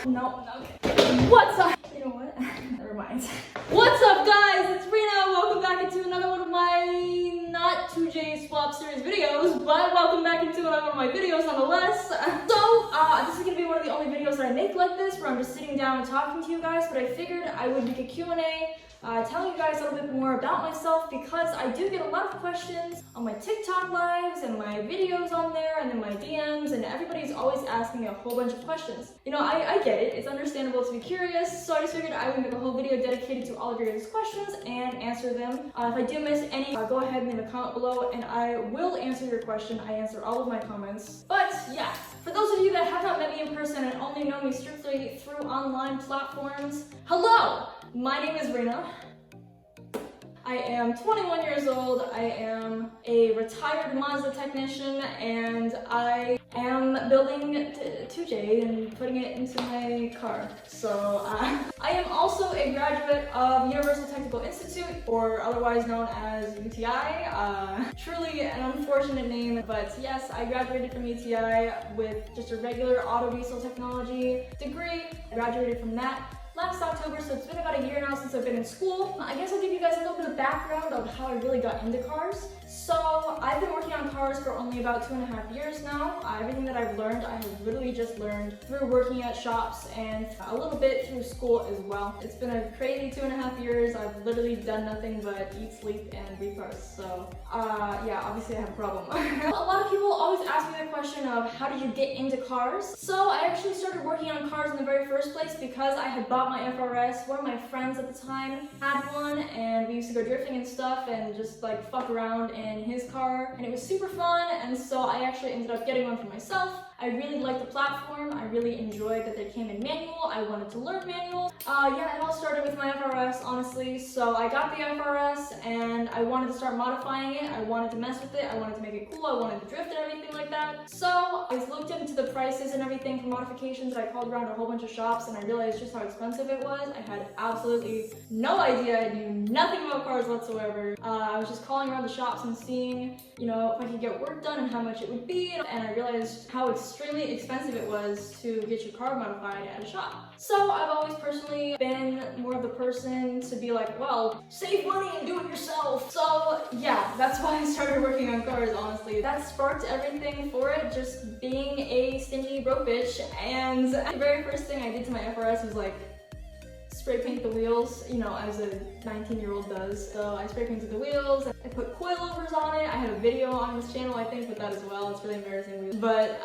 No, okay. What's up? You know what? Never mind. What's up, guys? It's Rina. Welcome back into another one of my not 2J swap series videos, but welcome back into another one of my videos nonetheless. This is gonna be one of the only videos that I make like this, where I'm just sitting down and talking to you guys, but I figured I would make a Q&A telling you guys a little bit more about myself, because I do get a lot of questions on my TikTok lives and my videos on there and then my DMs, and everybody's always asking me a whole bunch of questions. You know, I get it. It's understandable to be curious, so I just figured I would make a whole video dedicated to all of your guys' questions and answer them. If I do miss any, go ahead and leave a comment below and I will answer your question. I answer all of my comments. But yeah, for those of you that have not met me in person and only know me strictly through online platforms, hello! My name is Rina. I am 21 years old, I am a retired Mazda technician, and I am building 2J and putting it into my car. So I am also a graduate of Universal Technical Institute, or otherwise known as UTI. Truly an unfortunate name, but yes, I graduated from UTI with just a regular auto diesel technology degree. I graduated from that last October, so it's been about a year now since I've been in school. I guess I'll give you guys a little bit of background of how I really got into cars. So I've been working on cars for only about 2.5 years now. Everything that I've learned, I have literally just learned through working at shops and a little bit through school as well. It's been a crazy 2.5 years. I've literally done nothing but eat, sleep, and read cars. So yeah, obviously I have a problem. A lot of people always ask me the question of how did you get into cars? So I actually started working on cars in the very first place because I had bought my FRS. One of my friends at the time had one, and we used to go drifting and stuff and just like fuck around in his car, and it was super fun, and so I actually ended up getting one for myself. I really liked the platform. I really enjoyed that they came in manual. I wanted to learn manual. Yeah, it all started with my FRS, honestly. So I got the FRS and I wanted to start modifying it. I wanted to mess with it. I wanted to make it cool. I wanted to drift and everything like that. So I looked into the prices and everything for modifications. I called around a whole bunch of shops and I realized just how expensive it was. I had absolutely no idea. I knew nothing about cars whatsoever. I was just calling around the shops and seeing, you know, if I could get work done and how much it would be. And I realized how extremely expensive it was to get your car modified at a shop. So I've always personally been more of the person to be like, well, save money and do it yourself. So yeah, that's why I started working on cars, honestly. That sparked everything for it, just being a stingy broke bitch. And the very first thing I did to my FRS was like, spray paint the wheels, you know, as a 19-year-old does. So I spray painted the wheels, I put coilovers on it. I have a video on this channel, I think, with that as well. It's really embarrassing. But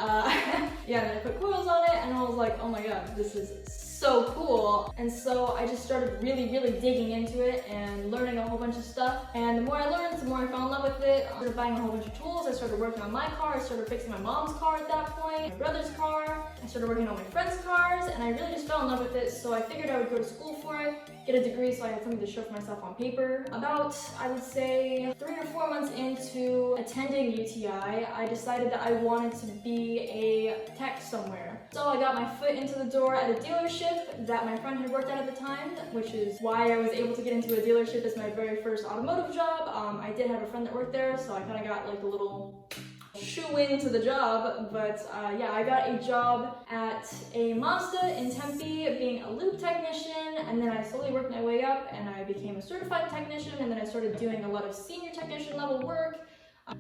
yeah, and I put coils on it, and I was like, oh my god, this is so cool. And so I just started really digging into it and learning a whole bunch of stuff. And the more I learned, the more I fell in love with it. I started buying a whole bunch of tools. I started working on my car. I started fixing my mom's car at that point, my brother's car. I started working on my friends' cars, and I really just fell in love with it. So I figured I would go to school for it, get a degree so I had something to show for myself on paper. About, I would say, 3 or 4 months into attending UTI, I decided that I wanted to be a tech somewhere. So I got my foot into the door at a dealership that my friend had worked at the time, which is why I was able to get into a dealership as my very first automotive job. I did have a friend that worked there, so I kind of got like a little shoe-in to the job. But yeah, I got a job at a Mazda in Tempe being a lube technician, and then I slowly worked my way up and I became a certified technician, and then I started doing a lot of senior technician level work.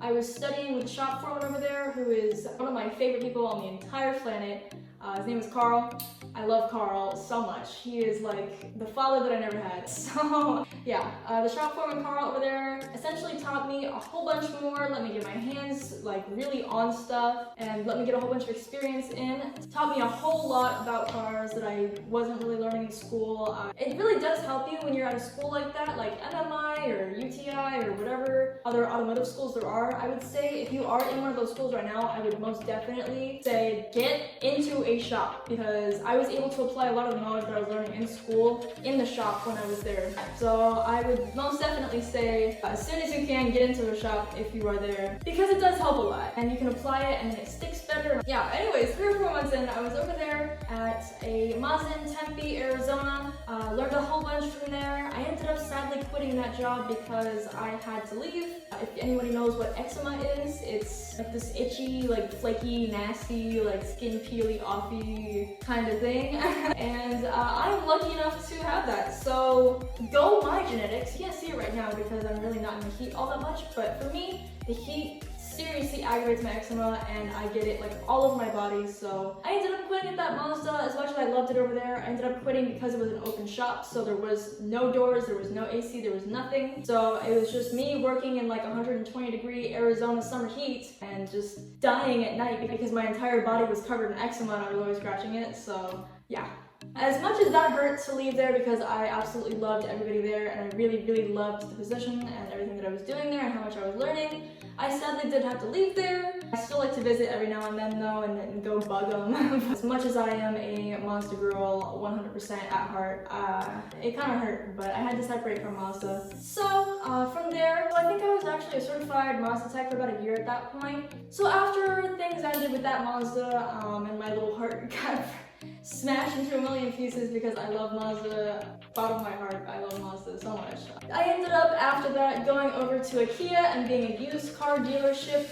I was studying with the shop foreman over there, who is one of my favorite people on the entire planet. His name is Carl. I love Carl so much. He is like the father that I never had. So yeah, the shop foreman Carl over there essentially taught me a whole bunch more, let me get my hands like really on stuff, and let me get a whole bunch of experience in. Taught me a whole lot about cars that I wasn't really learning in school. It really does help you when you're at a school like that, like MMI or UTI or whatever other automotive schools there are. I would say if you are in one of those schools right now, I would most definitely say get into a shop, because I was able to apply a lot of the knowledge that I was learning in school in the shop when I was there. So I would most definitely say as soon as you can, get into a shop if you are there, because it does help a lot and you can apply it and it sticks better. Yeah, anyways, 3 or 4 months in, I was over there there at a Mazda in Tempe, Arizona. Learned a whole bunch from there. I ended up sadly quitting that job because I had to leave. If anybody knows what eczema is, it's like this itchy, like flaky, nasty, like skin peely offy kind of thing. And I'm lucky enough to have that. So go my genetics. You can't see it right now because I'm really not in the heat all that much, but for me, the heat seriously aggravates my eczema and I get it like all over my body. So I ended up quitting at that Mazda. As much as I loved it over there, I ended up quitting because it was an open shop, so there was no doors, there was no AC, there was nothing. So it was just me working in like 120-degree Arizona summer heat and just dying at night because my entire body was covered in eczema and I was always scratching it. So yeah. As much as that hurt to leave there because I absolutely loved everybody there and I really, really loved the position and everything that I was doing there and how much I was learning, I sadly did have to leave there. I still like to visit every now and then though and go bug them. As much as I am a Mazda girl 100% at heart, it kind of hurt, but I had to separate from Mazda. So from there, I think I was actually a certified Mazda tech for about a year at that point. So after things ended with that Mazda and my little heart got smashed into a million pieces because I love Mazda, bottom of my heart, I love Mazda so much. I ended up after that going over to IKEA and being a used car dealership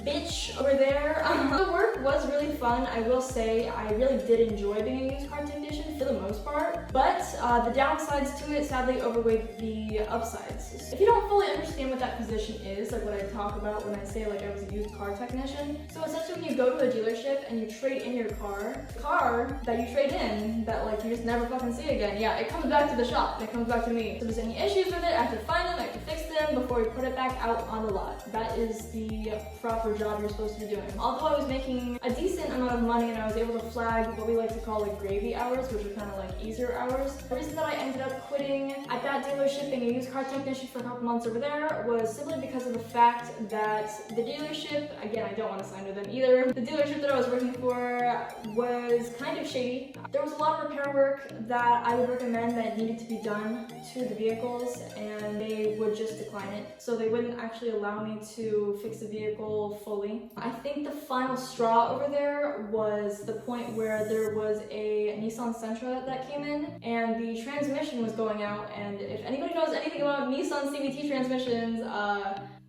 bitch over there. The work was really fun, I will say. I really did enjoy being a used car technician for the most part, but the downsides to it sadly overweighed the upsides. If you don't fully understand what that position is, like what I talk about when I say like I was a used car technician, so essentially when you go to a dealership and you trade in your car, the car that you trade in that like you just never fucking see again, yeah, it comes back to the shop, it comes back to me. So if there's any issues with it, I have to find them, I have to fix them before we put it back out on the lot. That is the proper job you're supposed to be doing. Although I was making a decent amount of money and I was able to flag what we like to call like gravy hours, which are kind of like easier hours. The reason that I ended up quitting at that dealership being a used car technician for a couple months over there was simply because of the fact that the dealership, again, I don't want to slander them either, the dealership that I was working for was kind of shady. There was a lot of repair work that I would recommend that needed to be done to the vehicles and they would just decline it. So they wouldn't actually allow me to fix the vehicle fully. I think the final straw over there was the point where there was a Nissan Sentra that came in and the transmission was going out, and if anybody knows anything about Nissan CVT transmissions,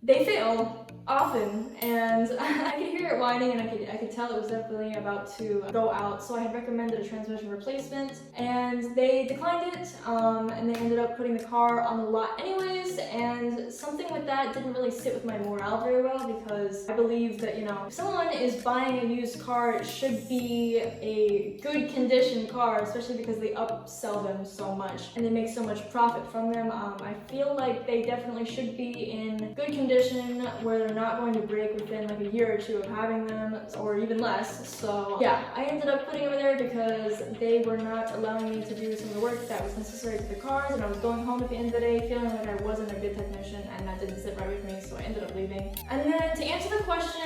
they fail often, and I could hear it whining and I could tell it was definitely about to go out, so I had recommended a transmission replacement and they declined it, and they ended up putting the car on the lot anyways, and something with that didn't really sit with my morale very well because I believe that, you know, if someone is buying a used car, it should be a good condition car, especially because they upsell them so much and they make so much profit from them. I feel like they definitely should be in good condition where they're not going to break within like a year or two of having them, or even less. So yeah, I ended up quitting over there because they were not allowing me to do some of the work that was necessary to the cars, and I was going home at the end of the day feeling like I wasn't a good technician, and that didn't sit right with me, so I ended up leaving. And then to answer the question,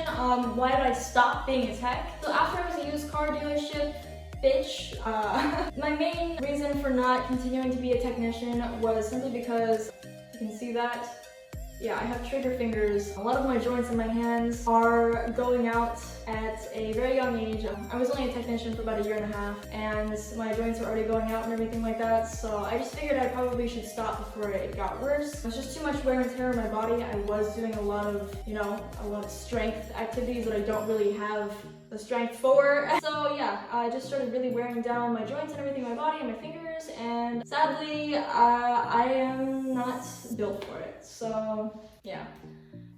why did I stop being a tech? So after I was a used car dealership bitch, my main reason for not continuing to be a technician was simply because, you can see that, yeah, I have trigger fingers. A lot of my joints in my hands are going out at a very young age. I was only a technician for about a year and a half, and my joints are already going out and everything like that, so I just figured I probably should stop before it got worse. It was just too much wear and tear on my body. I was doing a lot of, you know, a lot of strength activities that I don't really have the strength for. So yeah, I just started really wearing down my joints and everything, my body and my fingers, and sadly, I am not built for it. So yeah,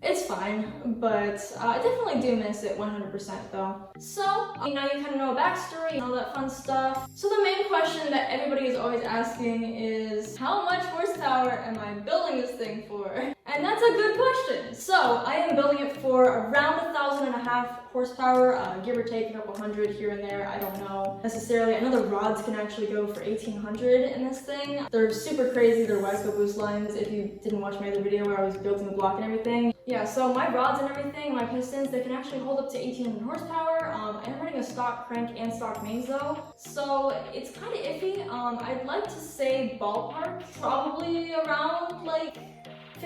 it's fine, but I definitely do miss it 100% though. So, now you kind of know a backstory and all that fun stuff. So the main question that everybody is always asking is, how much horsepower am I building this thing for? And that's a good question. So I am building it for around 1,500 horsepower, give or take a couple hundred here and there. I don't know necessarily. I know the rods can actually go for 1,800 in this thing. They're super crazy. They're Wiseco boost lines. If you didn't watch my other video where I was building the block and everything. Yeah, so my rods and everything, my pistons, they can actually hold up to 1,800 horsepower. I'm running a stock crank and stock mains though, so it's kind of iffy. I'd like to say ballpark, probably around like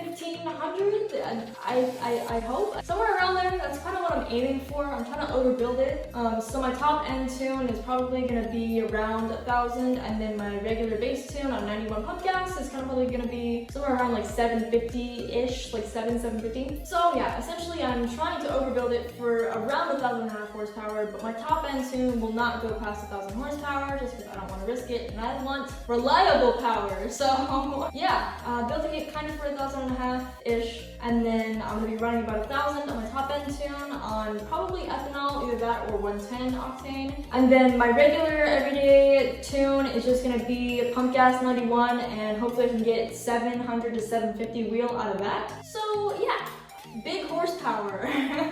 1,500, and I hope. Somewhere around there, that's kind of what I'm aiming for. I'm trying to overbuild it. So my top end tune is probably gonna be around 1,000, and then my regular bass tune on 91 pump gas is kind of probably gonna be somewhere around like 750-ish, like 750. So yeah, essentially I'm trying to overbuild it for around 1,500 horsepower, but my top end tune will not go past 1,000 horsepower just because I don't want to risk it, and I want reliable power. So yeah, building it kind of for 1,500-ish, and then I'm gonna be running about 1,000 on my top end tune on probably ethanol, either that or 110 octane. And then my regular everyday tune is just gonna be pump gas 91, and hopefully I can get 700 to 750 wheel out of that. So yeah, big horsepower.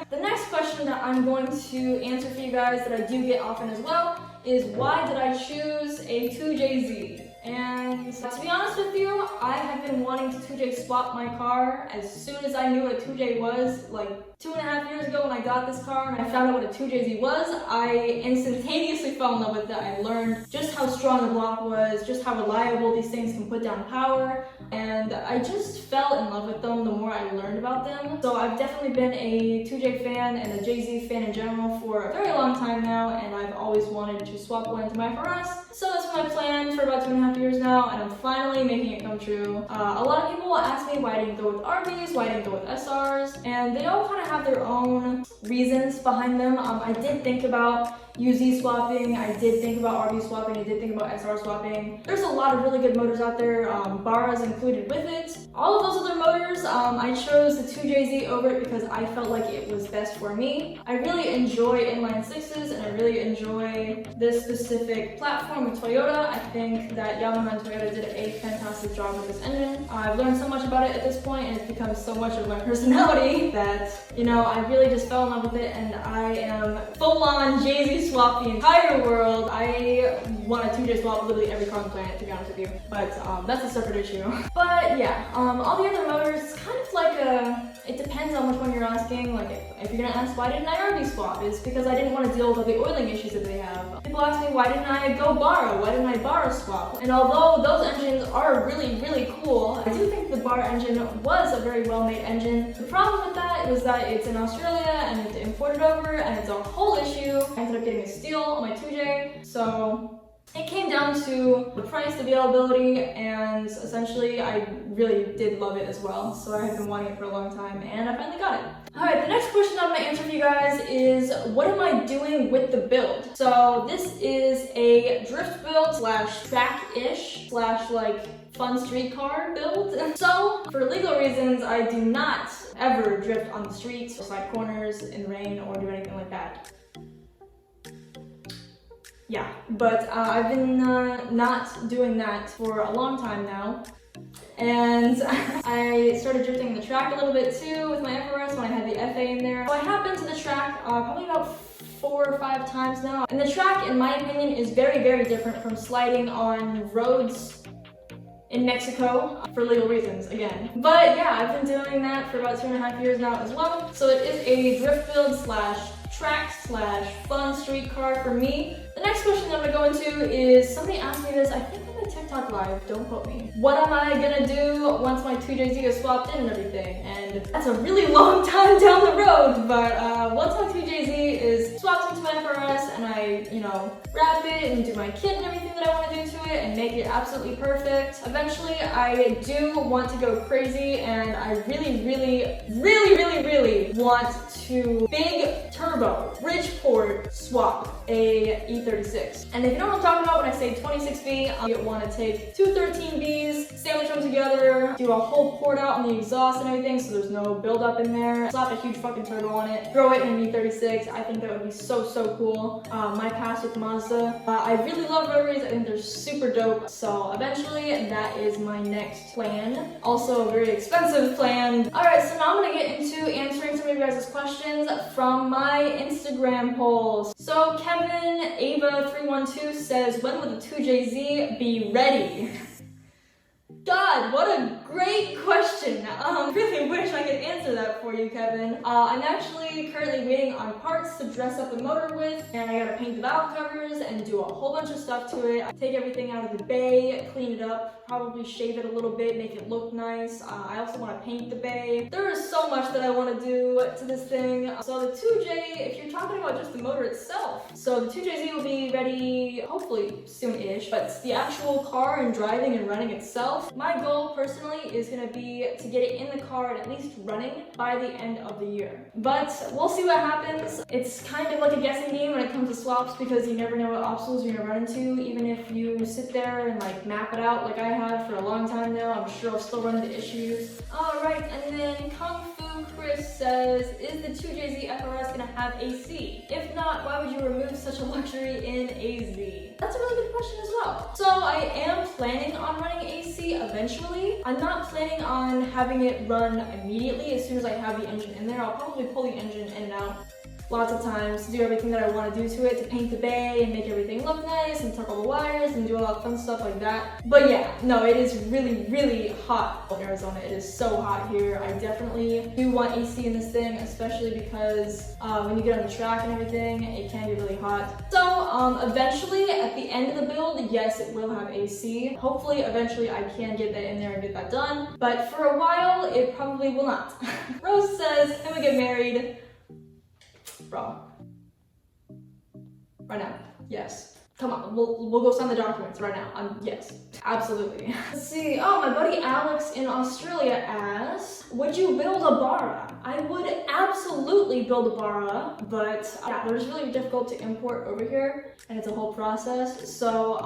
The next question that I'm going to answer for you guys that I do get often as well is, why did I choose a 2JZ? And to be honest with you, I have been wanting to 2J swap my car as soon as I knew what a 2J was. Like 2.5 years ago when I got this car and I found out what a 2JZ was, I instantaneously fell in love with it. I learned just how strong the block was, just how reliable these things can put down power, and I just fell in love with them the more I learned about them. So I've definitely been a 2J fan and a JZ fan in general for a very long time now, and I've always wanted to swap one into my FRS. So that's my plan for about 2.5 years now, and I'm finally making it come true. A lot of people will ask me why I didn't go with RVs, why I didn't go with SRs, and they all kind of have their own reasons behind them. I did think about UZ swapping, I did think about RV swapping, I did think about SR swapping. There's a lot of really good motors out there, Barra's included with it. All of those other motors, I chose the 2JZ over it because I felt like it was best for me. I really enjoy inline sixes, and I really enjoy this specific platform with Toyota. I think that Yamaha and Toyota did a fantastic job with this engine. I've learned so much about it at this point, and it's become so much of my personality that, you know, I really just fell in love with it, and I am full-on JZ swap the entire world. I want to 2J swap literally every car on the planet, to be honest with you, but that's a separate issue. But yeah, all the other motors, it's kind of like it depends on which one you're asking. Like if you're gonna ask why didn't I RV swap, it's because I didn't want to deal with all the oiling issues that they have. People ask me why didn't I go Barra, why didn't I Barra swap? And although those engines are really, really cool, I do think the Barra engine was a very well-made engine. The problem with that was that it's in Australia and it's imported over, and it's a whole issue. I ended up getting a steal on my 2J, so it came down to the price, the availability, and essentially I really did love it as well. So I have been wanting it for a long time, and I finally got it. Alright, the next question I'm going to answer for you guys is, what am I doing with the build? So this is a drift build slash track-ish slash like fun street car build. So for legal reasons, I do not ever drift on the streets or side corners in rain or do anything like that. Yeah, but I've been not doing that for a long time now. And I started drifting the track a little bit too with my FRS when I had the FA in there. So I have been to the track probably about 4 or 5 times now. And the track, in my opinion, is very, very different from sliding on roads in Mexico for legal reasons, again. But yeah, I've been doing that for about 2.5 years now as well. So it is a drift build slash track slash fun street car for me. The next question I'm gonna go into is, somebody asked me this, I think on the TikTok live, don't quote me. What am I gonna do once my 2JZ is swapped in and everything? And that's a really long time down the road, but once my 2JZ is swapped into my FRS and I, you know, wrap it and do my kit and everything that I want to do to it and make it absolutely perfect, eventually I do want to go crazy, and I really want to big turbo Bridgeport swap a E36. And if you know what I'm talking about when I say 26B, you want to take two 13Bs, sandwich them together, do a whole port out on the exhaust and everything so there's no buildup in there, slap a huge fucking turbo on it, throw it in an E36. I think that would be so cool. My past with Mazda, I really love rotaries. I think they're super dope. So eventually that is my next plan. Also a very expensive plan. Alright, so now I'm gonna get into answering some of you guys' questions from my Instagram polls. So Kevin Ava 312 says, when will the 2JZ be ready? God, what a great question. Really wish I could answer that for you, Kevin. I'm actually currently waiting on parts to dress up the motor with, and I gotta paint the valve covers and do a whole bunch of stuff to it. Take everything out of the bay, clean it up, probably shave it a little bit, make it look nice. I also want to paint the bay. There is so much that I want to do to this thing. So the 2J, if you're talking about just the motor itself, so the 2JZ will be ready hopefully soon-ish, but the actual car and driving and running itself, my goal personally is going to be to get it in the car and at least running by the end of the year. But we'll see what happens. It's kind of like a guessing game when it comes to swaps because you never know what obstacles you're going to run into. Even if you sit there and like map it out like I have for a long time now, I'm sure I'll still run into issues. Alright, and then Kung Fu Chris says, is the 2JZ FRS going to have AC? If not, why would you remove such a luxury in AZ? That's a really good question as well. So I am planning on running AC eventually. I'm not planning on having it run immediately as soon as I have the engine in there. I'll probably pull the engine in and out lots of times to do everything that I want to do to it, to paint the bay and make everything look nice and tuck all the wires and do all that fun stuff like that. But yeah, no, it is really, really hot in Arizona. It is so hot here. I definitely do want AC in this thing, especially because when you get on the track and everything, it can be really hot. So eventually, at the end of the build, yes, it will have AC. Hopefully, eventually, I can get that in there and get that done. But for a while, it probably will not. Rose says, can we get married? Bro. Right now. Yes. Come on, we'll go sign the documents right now. Yes, absolutely. Let's see. Oh, my buddy Alex in Australia asks, would you build a Bara? I would absolutely build a Bara, but yeah, they're just really difficult to import over here, and it's a whole process. So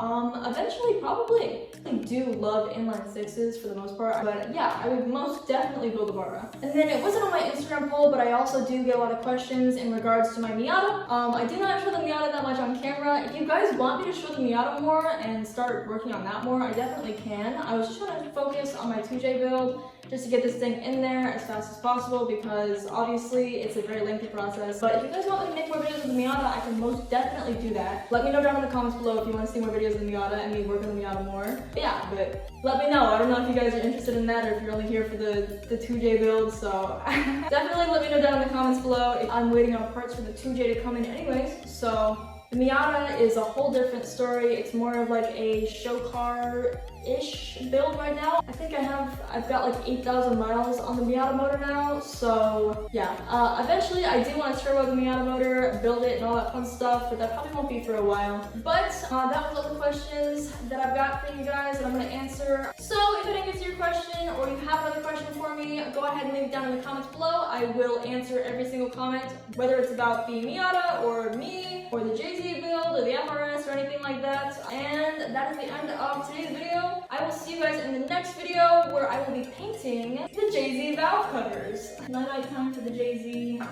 eventually, probably. I do love inline sixes for the most part, but yeah, I would most definitely build a Bara. And then it wasn't on my Instagram poll, but I also do get a lot of questions in regards to my Miata. I do not show the Miata that much on camera. If you guys want me to show the Miata more and start working on that more, I definitely can. I was just trying to focus on my 2J build just to get this thing in there as fast as possible because obviously it's a very lengthy process. But if you guys want me to make more videos of the Miata, I can most definitely do that. Let me know down in the comments below if you want to see more videos of the Miata and me work on the Miata more. But yeah, but let me know. I don't know if you guys are interested in that or if you're only here for the 2J build, so definitely let me know down in the comments below. I'm waiting on parts for the 2J to come in anyways, so the Miata is a whole different story. It's more of like a show car-ish build right now. I think I've got like 8,000 miles on the Miata motor now, so yeah. Eventually I do want to turbo the Miata motor, build it and all that fun stuff, but that probably won't be for a while. But that was all the questions that I've got for you guys that I'm going to answer. So if I didn't get to your question or you have another question for me, go ahead and leave it down in the comments below. I will answer every single comment, whether it's about the Miata or me or the JZ build or the FRS or anything like that. And that is the end of today's video. I will see you guys in the next video where I will be painting the JZ valve covers. Night time for the JZ.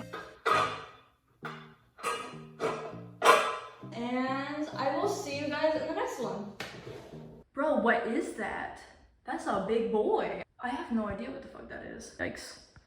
And I will see you guys in the next one. Bro, what is that? That's a big boy. I have no idea what the fuck that is. Yikes.